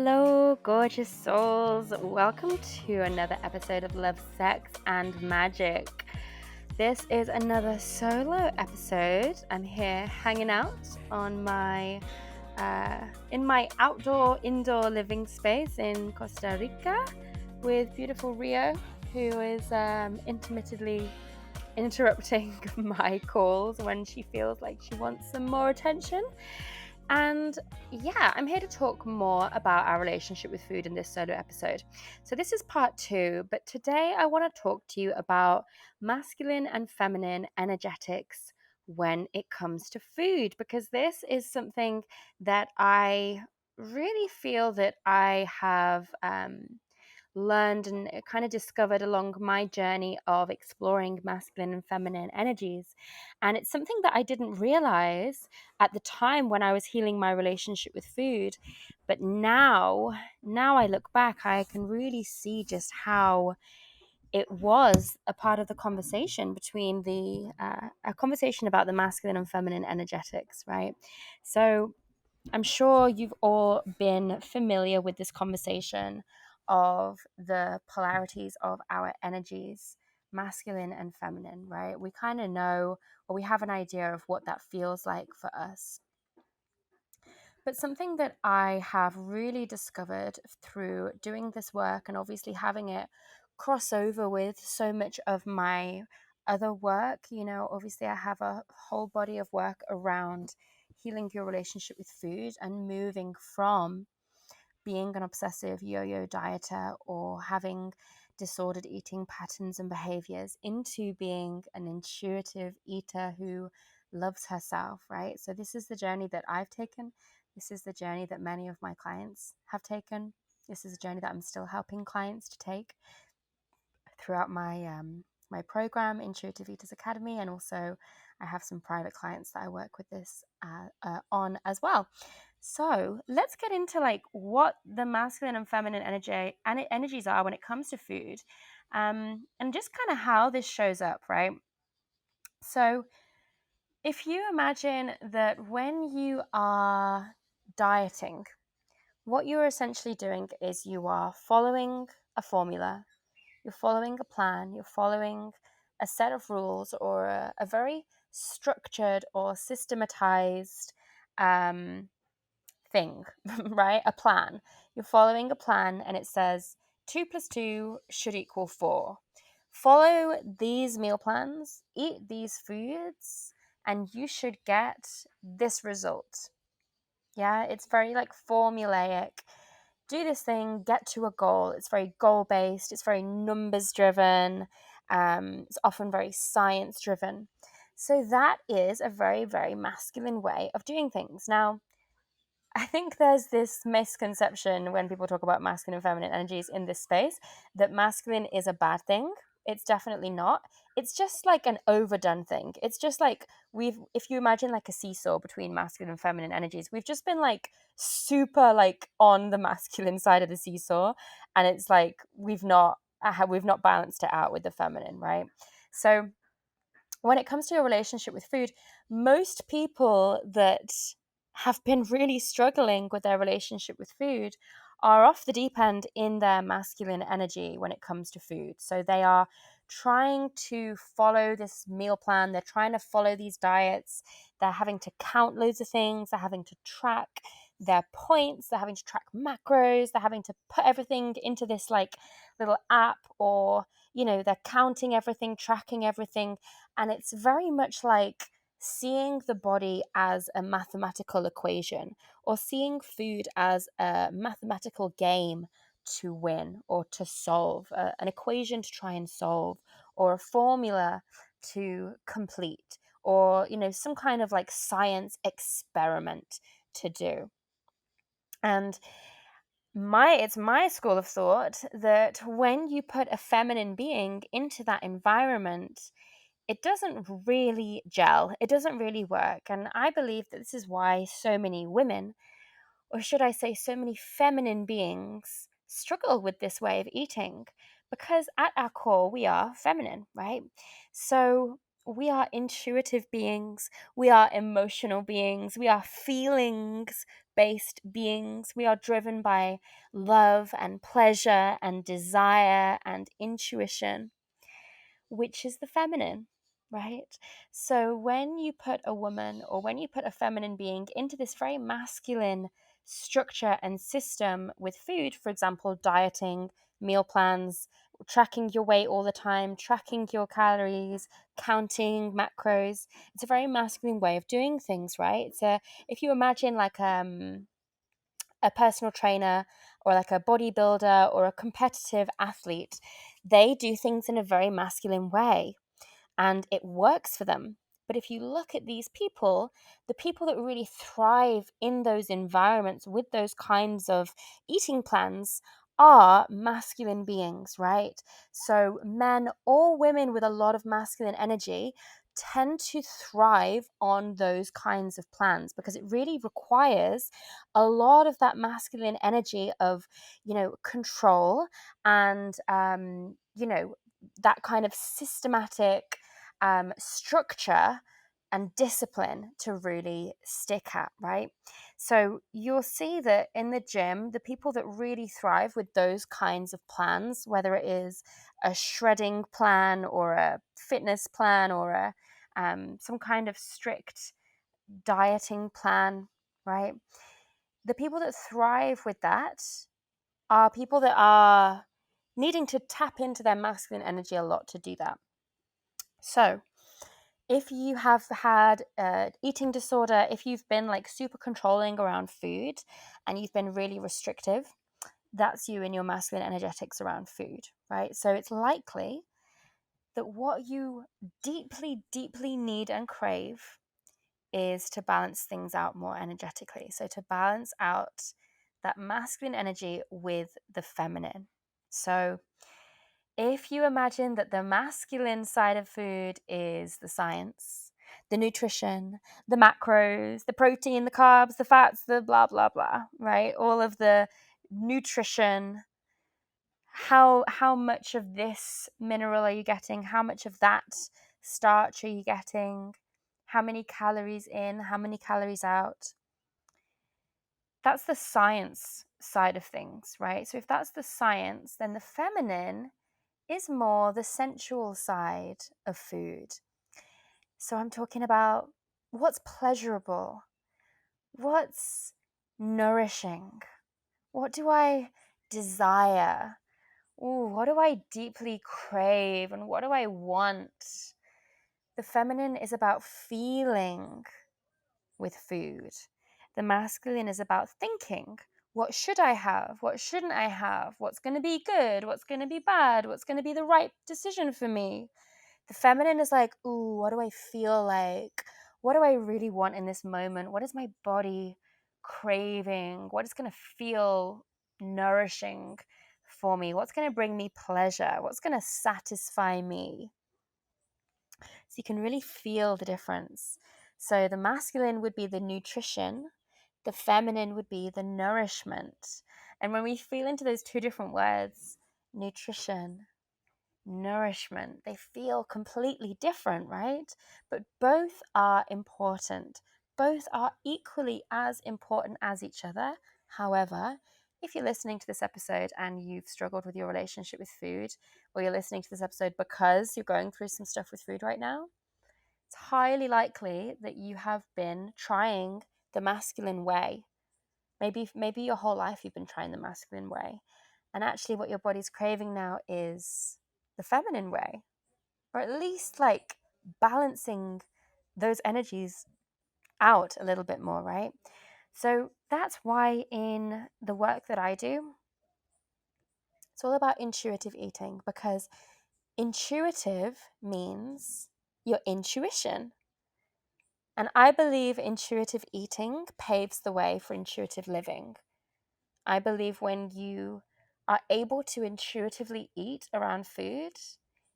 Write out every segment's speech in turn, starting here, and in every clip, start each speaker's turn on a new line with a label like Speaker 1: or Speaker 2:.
Speaker 1: Hello, gorgeous souls. Welcome to another episode of Love, Sex, and Magic. This is another solo episode. I'm here hanging out on in my indoor living space in Costa Rica with beautiful Rio, who is intermittently interrupting my calls when she feels like she wants some more attention. And yeah, I'm here to talk more about our relationship with food in this solo episode. So, this is part 2, but today I want to talk to you about masculine and feminine energetics when it comes to food, because this is something that I really feel that I have learned and kind of discovered along my journey of exploring masculine and feminine energies. And it's something that I didn't realize at the time when I was healing my relationship with food. But now I look back, I can really see just how it was a part of the conversation between a conversation about the masculine and feminine energetics, right? So I'm sure you've all been familiar with this conversation of the polarities of our energies, masculine and feminine, right? We kind of know, or we have an idea of what that feels like for us. But something that I have really discovered through doing this work and obviously having it cross over with so much of my other work, obviously I have a whole body of work around healing your relationship with food and moving from being an obsessive yo-yo dieter or having disordered eating patterns and behaviors into being an intuitive eater who loves herself, right? So this is the journey that I've taken. This is the journey that many of my clients have taken. This is a journey that I'm still helping clients to take throughout my program, Intuitive Eaters Academy, and also I have some private clients that I work with this on as well. So let's get into like what the masculine and feminine energies are when it comes to food, and just kind of how this shows up, right? So if you imagine that when you are dieting, what you're essentially doing is you are following a formula, you're following a plan, you're following a set of rules or a very structured or systematized thing, right? A plan. You're following a plan and it says 2 plus 2 should equal 4. Follow these meal plans, eat these foods, and you should get this result. Yeah, it's very like formulaic. Do this thing, get to a goal. It's very goal based, it's very numbers driven, it's often very science driven. So, that is a very, very masculine way of doing things. Now, I think there's this misconception when people talk about masculine and feminine energies in this space that masculine is a bad thing. It's definitely not. It's just like an overdone thing. It's just like if you imagine like a seesaw between masculine and feminine energies, we've just been like super like on the masculine side of the seesaw, and it's like we've not balanced it out with the feminine, right? So when it comes to a relationship with food, most people that have been really struggling with their relationship with food are off the deep end in their masculine energy when it comes to food. So they are trying to follow this meal plan, they're trying to follow these diets, they're having to count loads of things, they're having to track their points, they're having to track macros, they're having to put everything into this like little app, or they're counting everything, tracking everything, and it's very much like seeing the body as a mathematical equation or seeing food as a mathematical game to win or to solve, an equation to try and solve, or a formula to complete, or some kind of like science experiment to do. And it's my school of thought that when you put a feminine being into that environment, it doesn't really gel. It doesn't really work. And I believe that this is why so many women, or should I say, so many feminine beings, struggle with this way of eating, because at our core, we are feminine, right? So we are intuitive beings, we are emotional beings, we are feelings based beings, we are driven by love and pleasure and desire and intuition, which is the feminine, right? So when you put a woman or when you put a feminine being into this very masculine structure and system with food, for example, dieting, meal plans, tracking your weight all the time, tracking your calories, counting macros, it's a very masculine way of doing things, right? So if you imagine like a personal trainer or like a bodybuilder or a competitive athlete, they do things in a very masculine way and it works for them. But if you look at these people, the people that really thrive in those environments with those kinds of eating plans are masculine beings, right? So men or women with a lot of masculine energy tend to thrive on those kinds of plans because it really requires a lot of that masculine energy of, control and, that kind of systematic structure and discipline to really stick at, right? So you'll see that in the gym, the people that really thrive with those kinds of plans, whether it is a shredding plan or a fitness plan or some kind of strict dieting plan, right? The people that thrive with that are people that are needing to tap into their masculine energy a lot to do that. So if you have had eating disorder, if you've been like super controlling around food and you've been really restrictive, that's you in your masculine energetics around food, right? So it's likely that what you deeply, deeply need and crave is to balance things out more energetically. So to balance out that masculine energy with the feminine. So if you imagine that the masculine side of food is the science, the nutrition, the macros, the protein, the carbs, the fats, the blah, blah, blah, right? All of the nutrition, how much of this mineral are you getting? How much of that starch are you getting? How many calories in? How many calories out? That's the science side of things, right? So if that's the science, then the feminine is more the sensual side of food. So I'm talking about what's pleasurable, what's nourishing, what do I desire, ooh, what do I deeply crave, and what do I want? The feminine is about feeling with food. The masculine is about thinking. What should I have? What shouldn't I have? What's going to be good? What's going to be bad? What's going to be the right decision for me? The feminine is like, ooh, what do I feel like? What do I really want in this moment? What is my body craving? What is going to feel nourishing for me? What's going to bring me pleasure? What's going to satisfy me? So you can really feel the difference. So the masculine would be the nutrition, the feminine would be the nourishment. And when we feel into those two different words, nutrition, nourishment, they feel completely different, right? But both are important. Both are equally as important as each other. However, if you're listening to this episode and you've struggled with your relationship with food, or you're listening to this episode because you're going through some stuff with food right now, it's highly likely that you have been trying the masculine way. Maybe your whole life you've been trying the masculine way. And actually what your body's craving now is the feminine way, or at least like balancing those energies out a little bit more, right? So that's why in the work that I do, it's all about intuitive eating, because intuitive means your intuition. And I believe intuitive eating paves the way for intuitive living. I believe when you are able to intuitively eat around food,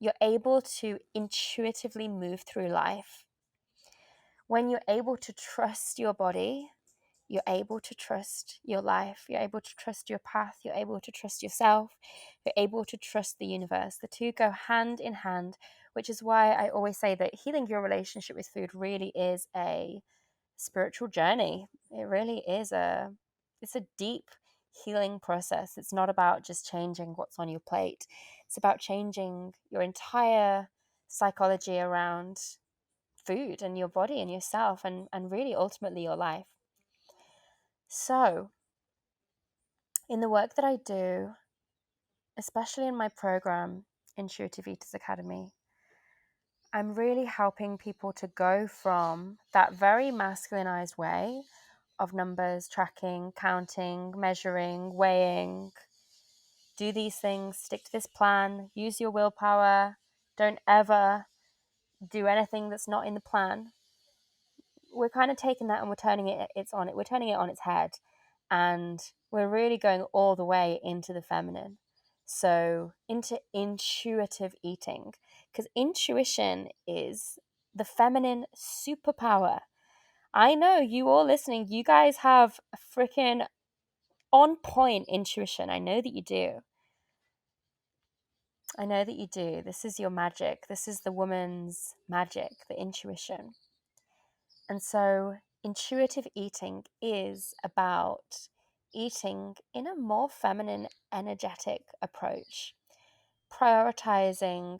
Speaker 1: you're able to intuitively move through life. When you're able to trust your body, you're able to trust your life, you're able to trust your path, you're able to trust yourself, you're able to trust the universe. The two go hand in hand which is why I always say that healing your relationship with food really is a spiritual journey. It really is it's a deep healing process. It's not about just changing what's on your plate. It's about changing your entire psychology around food and your body and yourself and really ultimately your life. So, in the work that I do, especially in my program, Intuitive Eaters Academy, I'm really helping people to go from that very masculinized way of numbers, tracking, counting, measuring, weighing. Do these things, stick to this plan, use your willpower, don't ever do anything that's not in the plan. We're kind of taking that and we're turning it on its head, and we're really going all the way into the feminine. So into intuitive eating, because intuition is the feminine superpower. I know you all listening, you guys have a freaking on point intuition. I know that you do. I know that you do. This is your magic. This is the woman's magic, the intuition. And so intuitive eating is about eating in a more feminine, energetic approach, prioritizing,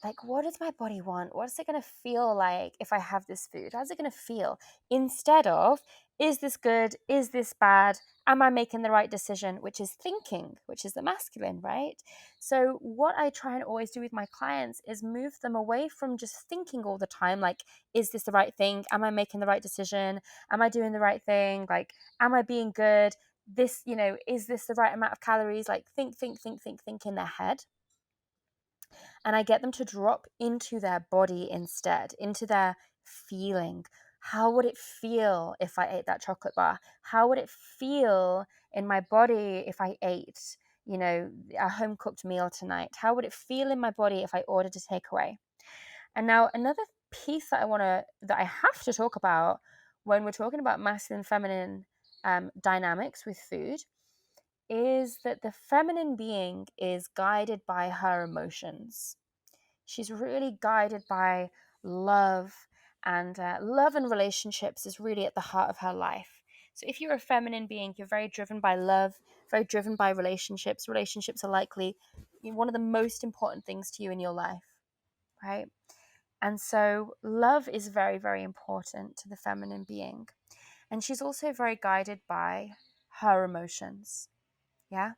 Speaker 1: like, what does my body want? What is it going to feel like if I have this food? How's it going to feel? Instead of, is this good? Is this bad? Am I making the right decision? Which is thinking, which is the masculine, right? So, what I try and always do with my clients is move them away from just thinking all the time, like, is this the right thing? Am I making the right decision? Am I doing the right thing? Like, am I being good? This, is this the right amount of calories? Like, think in their head, and I get them to drop into their body instead, into their feeling. How would it feel if I ate that chocolate bar? How would it feel in my body if I ate, a home cooked meal tonight? How would it feel in my body if I ordered a takeaway? And now another piece that I have to talk about when we're talking about masculine, feminine dynamics with food is that the feminine being is guided by her emotions. She's really guided by love, and love and relationships is really at the heart of her life. So if you're a feminine being, you're very driven by love, very driven by relationships. Relationships are likely one of the most important things to you in your life, right? And so love is very, very important to the feminine being. And she's also very guided by her emotions. Yeah.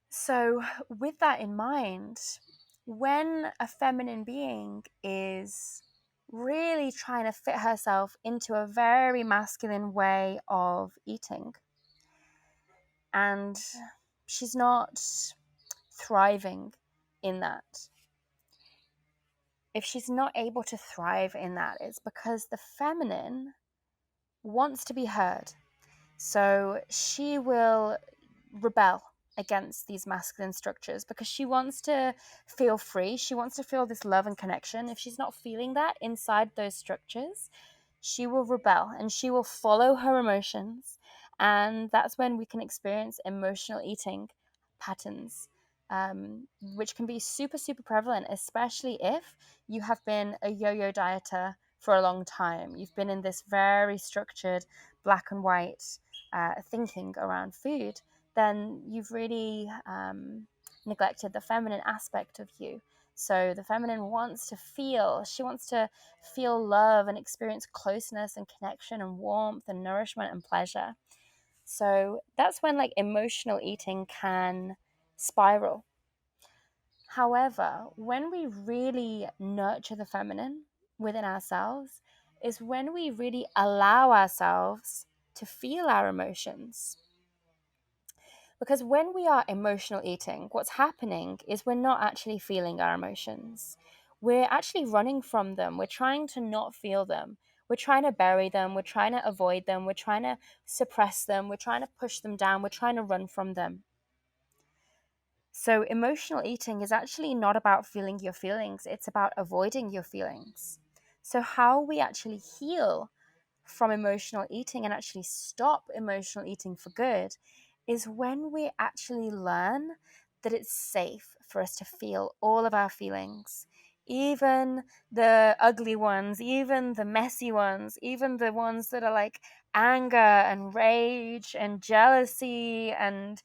Speaker 1: So, with that in mind, when a feminine being is really trying to fit herself into a very masculine way of eating, and she's not thriving in that, if she's not able to thrive in that, it's because the feminine wants to be heard. So she will rebel against these masculine structures because she wants to feel free. She wants to feel this love and connection. If she's not feeling that inside those structures, she will rebel and she will follow her emotions. And that's when we can experience emotional eating patterns, which can be super, super prevalent, especially if you have been a yo-yo dieter for a long time. You've been in this very structured black and white thinking around food, then you've really neglected the feminine aspect of you. So the feminine wants to feel, she wants to feel love and experience closeness and connection and warmth and nourishment and pleasure. So that's when like emotional eating can spiral. However, when we really nurture the feminine within ourselves is when we really allow ourselves to feel our emotions. Because when we are emotional eating, what's happening is we're not actually feeling our emotions. We're actually running from them. We're trying to not feel them. We're trying to bury them. We're trying to avoid them. We're trying to suppress them. We're trying to push them down. We're trying to run from them. So emotional eating is actually not about feeling your feelings. It's about avoiding your feelings. So how we actually heal from emotional eating and actually stop emotional eating for good is when we actually learn that it's safe for us to feel all of our feelings, even the ugly ones, even the messy ones, even the ones that are like anger and rage and jealousy and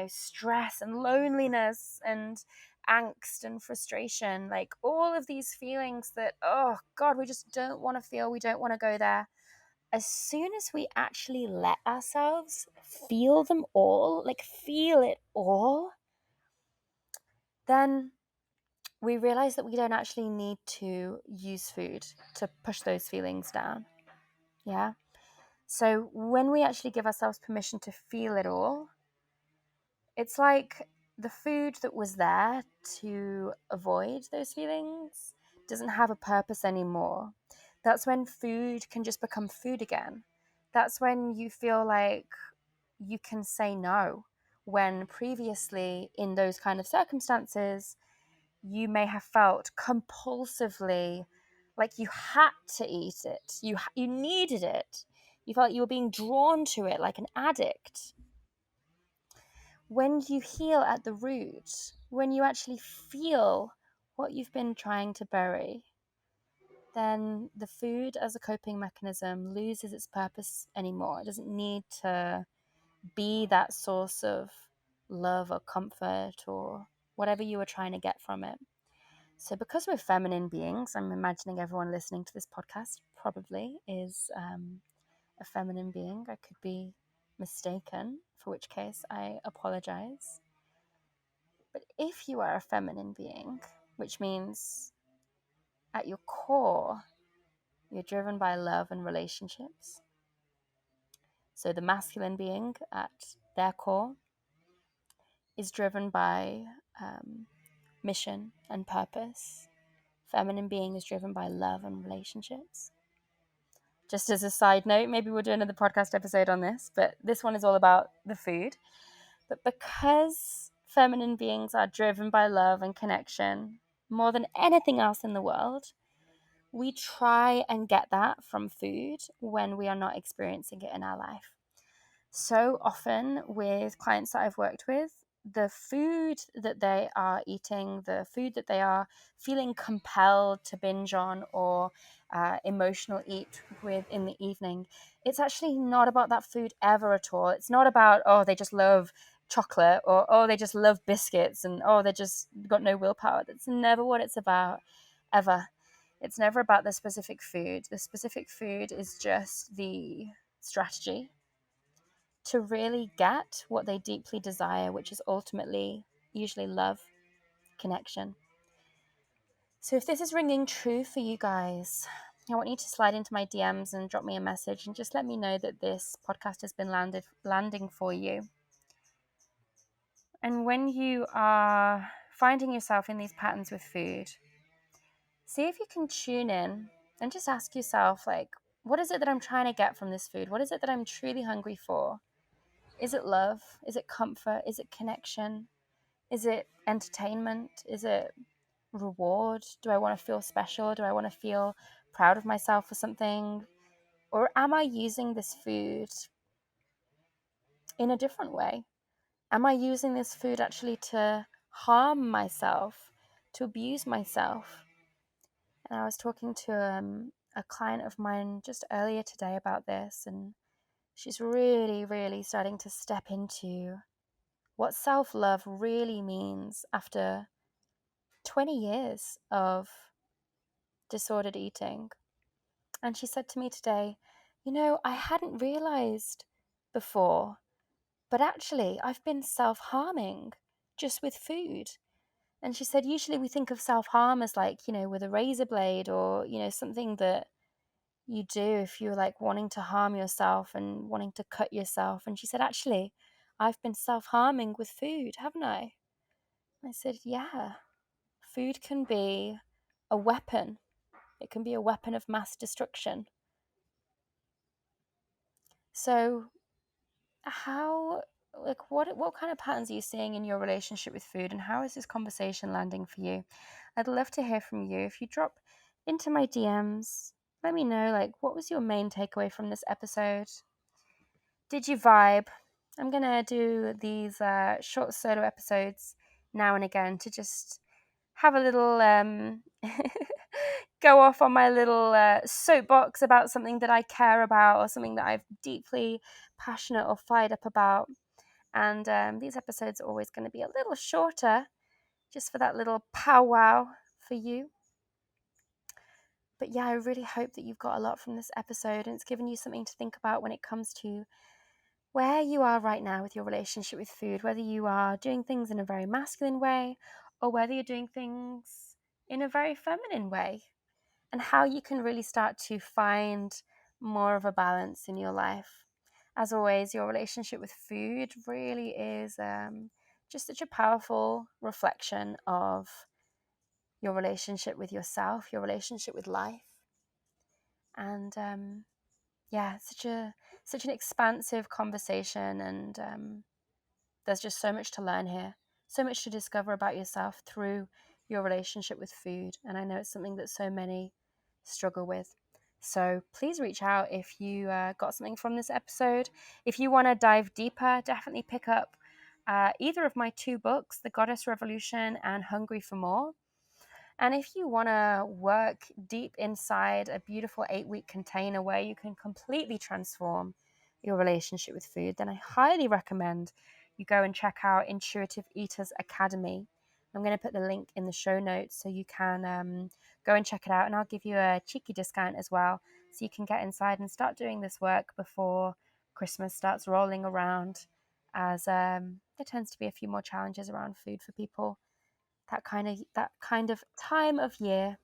Speaker 1: stress and loneliness and angst and frustration, like all of these feelings that, oh God, we just don't want to feel, we don't want to go there. As soon as we actually let ourselves feel them all, like feel it all, then we realize that we don't actually need to use food to push those feelings down. Yeah. So when we actually give ourselves permission to feel it all, it's like the food that was there to avoid those feelings doesn't have a purpose anymore. That's when food can just become food again. That's when you feel like you can say no, when previously in those kind of circumstances, you may have felt compulsively like you had to eat it. You needed it. You felt you were being drawn to it like an addict. When you heal at the root, when you actually feel what you've been trying to bury, then the food as a coping mechanism loses its purpose anymore. It doesn't need to be that source of love or comfort or whatever you were trying to get from it. So because we're feminine beings, I'm imagining everyone listening to this podcast probably is a feminine being. I could be mistaken, for which case I apologize. But if you are a feminine being, which means at your core, you're driven by love and relationships. So the masculine being at their core is driven by mission and purpose. Feminine being is driven by love and relationships. Just as a side note, maybe we'll do another podcast episode on this, but this one is all about the food. But because feminine beings are driven by love and connection more than anything else in the world, we try and get that from food when we are not experiencing it in our life. So often with clients that I've worked with, the food that they are eating, the food that they are feeling compelled to binge on or emotional eat with in the evening, it's actually not about that food ever at all. It's not about, oh, they just love chocolate or, oh, they just love biscuits and, oh, they just got no willpower. That's never what it's about, ever. It's never about the specific food. The specific food is just the strategy to really get what they deeply desire, which is ultimately usually love, connection. So if this is ringing true for you guys, I want you to slide into my DMs and drop me a message and just let me know that this podcast has been landing for you. And when you are finding yourself in these patterns with food, see if you can tune in and just ask yourself, like, what is it that I'm trying to get from this food? What is it that I'm truly hungry for? Is it love? Is it comfort? Is it connection? Is it entertainment? Is it reward? Do I want to feel special? Do I want to feel proud of myself for something? Or am I using this food in a different way? Am I using this food actually to harm myself, to abuse myself? And I was talking to a client of mine just earlier today about this, and she's really, really starting to step into what self-love really means after 20 years of disordered eating. And she said to me today, I hadn't realized before, but actually I've been self-harming just with food. And she said, usually we think of self-harm as like, with a razor blade or, something that you do if you're like wanting to harm yourself and wanting to cut yourself. And she said, actually, I've been self-harming with food, haven't I? I said, yeah. Food can be a weapon. It can be a weapon of mass destruction. So what kind of patterns are you seeing in your relationship with food, and how is this conversation landing for you? I'd love to hear from you. If you drop into my DMs, let me know, like, what was your main takeaway from this episode? Did you vibe? I'm going to do these short solo episodes now and again to just have a little go off on my little soapbox about something that I care about or something that I'm deeply passionate or fired up about. And these episodes are always going to be a little shorter, just for that little powwow for you. But yeah, I really hope that you've got a lot from this episode and it's given you something to think about when it comes to where you are right now with your relationship with food, whether you are doing things in a very masculine way or whether you're doing things in a very feminine way, and how you can really start to find more of a balance in your life. As always, your relationship with food really is just such a powerful reflection of your relationship with yourself, your relationship with life. And yeah, such an expansive conversation, and there's just so much to learn here, so much to discover about yourself through your relationship with food. And I know it's something that so many struggle with. So please reach out if you got something from this episode. If you want to dive deeper, definitely pick up either of my 2 books, The Goddess Revolution and Hungry for More. And if you want to work deep inside a beautiful 8-week container where you can completely transform your relationship with food, then I highly recommend you go and check out Intuitive Eaters Academy. I'm going to put the link in the show notes so you can go and check it out, and I'll give you a cheeky discount as well so you can get inside and start doing this work before Christmas starts rolling around, as there tends to be a few more challenges around food for people that kind of time of year.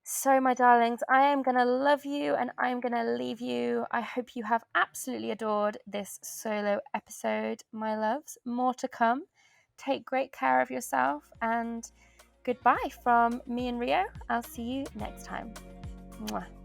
Speaker 1: So, my darlings, I am going to love you and I'm going to leave you. I hope you have absolutely adored this solo episode, my loves. More to come. Take great care of yourself, and goodbye from me and Rio. I'll see you next time. Mwah.